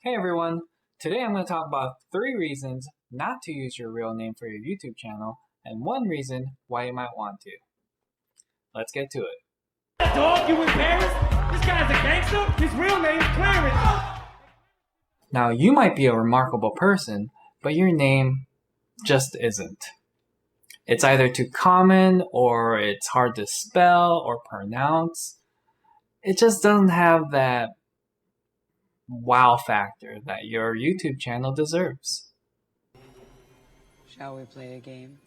Hey everyone, today I'm going to talk about 3 reasons not to use your real name for your YouTube channel and 1 reason why you might want to. Let's get to it. Dog, you embarrassed? This guy's a gangster? His real name's Clarence. Now you might be a remarkable person, but your name just isn't. It's either too common or it's hard to spell or pronounce. It just doesn't have that wow factor that your YouTube channel deserves. Shall we play a game?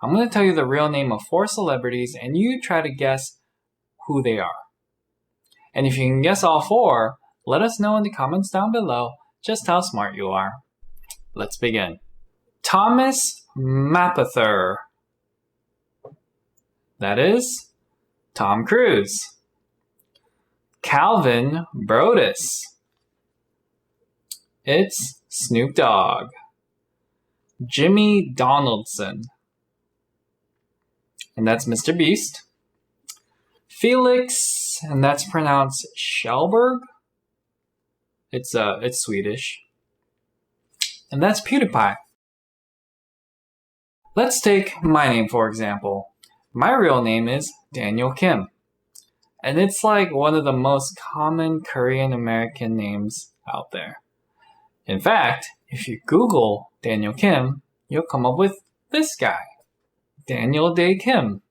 I'm going to tell you the real name of 4 celebrities and you try to guess who they are. And if you can guess all 4, let us know in the comments down below just how smart you are. Let's begin. Thomas Mapother. That is Tom Cruise. Calvin Brodus. It's Snoop Dogg. Jimmy Donaldson. And that's Mr. Beast. Felix, and that's pronounced Kjellberg. It's Swedish. And that's PewDiePie. Let's take my name for example. My real name is Daniel Kim. And it's like one of the most common Korean American names out there. In fact, if you Google Daniel Kim, you'll come up with this guy, Daniel Dae Kim.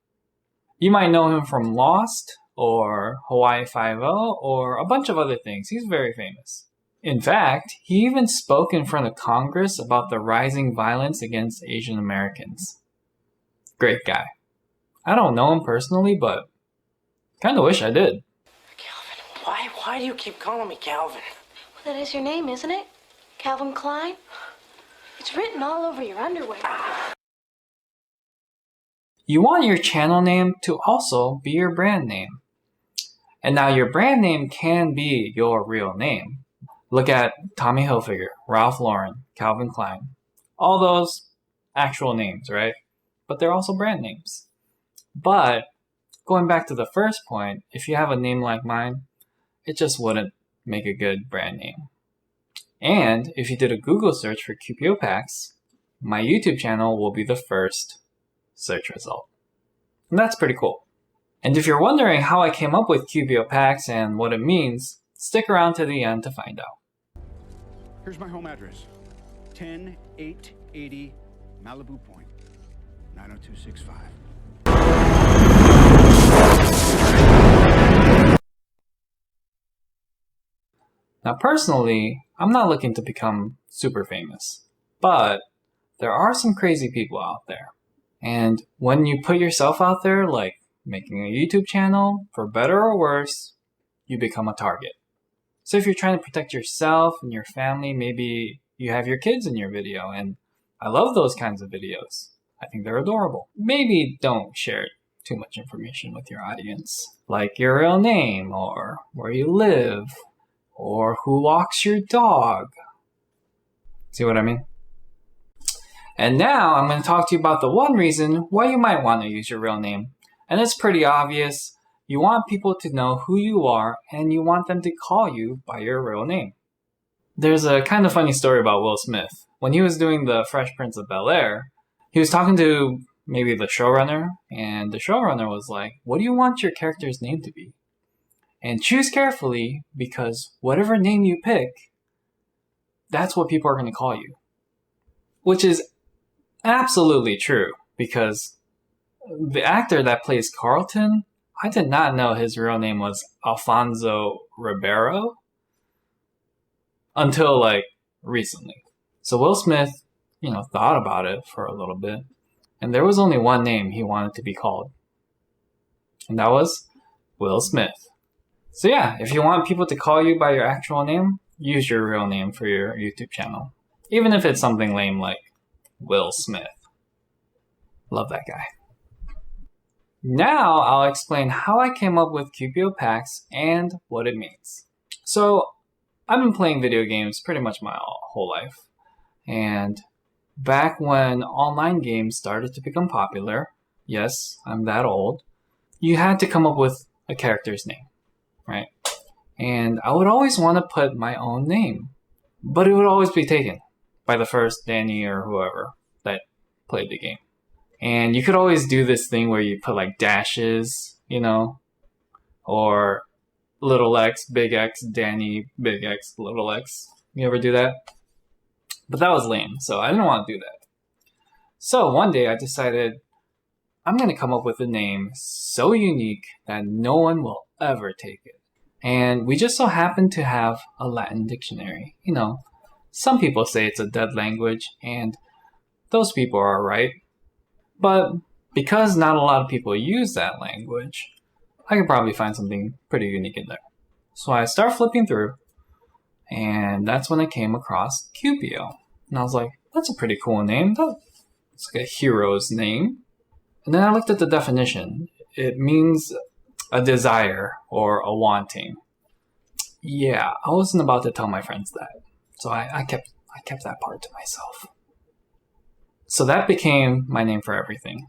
You might know him from Lost, or Hawaii Five-0, or a bunch of other things. He's very famous. In fact, he even spoke in front of Congress about the rising violence against Asian Americans. Great guy. I don't know him personally, but kinda wish I did. Calvin, why do you keep calling me Calvin? Well, that is your name, isn't it? Calvin Klein? It's written all over your underwear. You want your channel name to also be your brand name. And now your brand name can be your real name. Look at Tommy Hilfiger, Ralph Lauren, Calvin Klein. All those actual names, right? But they're also brand names. But going back to the first point, if you have a name like mine, it just wouldn't make a good brand name. And if you did a Google search for Cupio Pax, my YouTube channel will be the first search result. And that's pretty cool. And if you're wondering how I came up with Cupio Pax and what it means, stick around to the end to find out. Here's my home address. 10880 Malibu Point, 90265. Now personally, I'm not looking to become super famous, but there are some crazy people out there. And when you put yourself out there, like making a YouTube channel, for better or worse, you become a target. So if you're trying to protect yourself and your family, maybe you have your kids in your video, and I love those kinds of videos. I think they're adorable. Maybe don't share too much information with your audience, like your real name, or where you live, or who walks your dog. See what I mean? And now I'm going to talk to you about the 1 reason why you might want to use your real name. And it's pretty obvious. You want people to know who you are and you want them to call you by your real name. There's a kind of funny story about Will Smith. When he was doing the Fresh Prince of Bel-Air, he was talking to maybe the showrunner, and the showrunner was like, what do you want your character's name to be? And choose carefully, because whatever name you pick, that's what people are going to call you. Which is absolutely true, because the actor that plays Carlton, I did not know his real name was Alfonso Ribeiro until like recently. So Will Smith, thought about it for a little bit, and there was only 1 name he wanted to be called. And that was Will Smith. So yeah, if you want people to call you by your actual name, use your real name for your YouTube channel. Even if it's something lame like Will Smith. Love that guy. Now I'll explain how I came up with Cupio Pax and what it means. So I've been playing video games pretty much my whole life. And back when online games started to become popular, yes, I'm that old, you had to come up with a character's name, right? And I would always want to put my own name. but it would always be taken by the first Danny or whoever that played the game. And you could always do this thing where you put like dashes, or little x, big X, Danny, big X, little x. You ever do that? But that was lame, so I didn't want to do that. So one day I decided I'm going to come up with a name so unique that no one will ever take it. And we just so happen to have a Latin dictionary. Some people say it's a dead language, and those people are right. But because not a lot of people use that language, I could probably find something pretty unique in there. So I start flipping through, and that's when I came across Cupio. And I was like, that's a pretty cool name. It's like a hero's name. And then I looked at the definition. It means a desire or a wanting. Yeah, I wasn't about to tell my friends that. So I kept that part to myself. So that became my name for everything.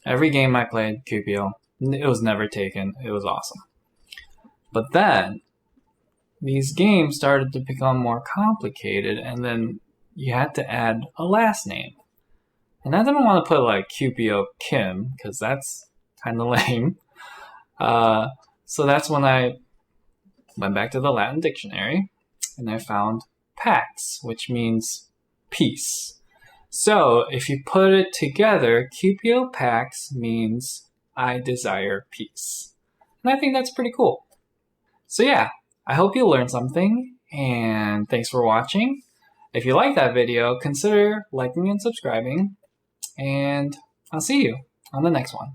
Every game I played, Cupio, it was never taken. It was awesome. But then, these games started to become more complicated, and then you had to add a last name. And I didn't want to put like Cupio Kim, because that's kind of lame. So that's when I went back to the Latin dictionary, and I found Pax, which means peace. So if you put it together, Cupio Pax means I desire peace. And I think that's pretty cool. So yeah, I hope you learned something, and thanks for watching. If you like that video, consider liking and subscribing, and I'll see you on the next one.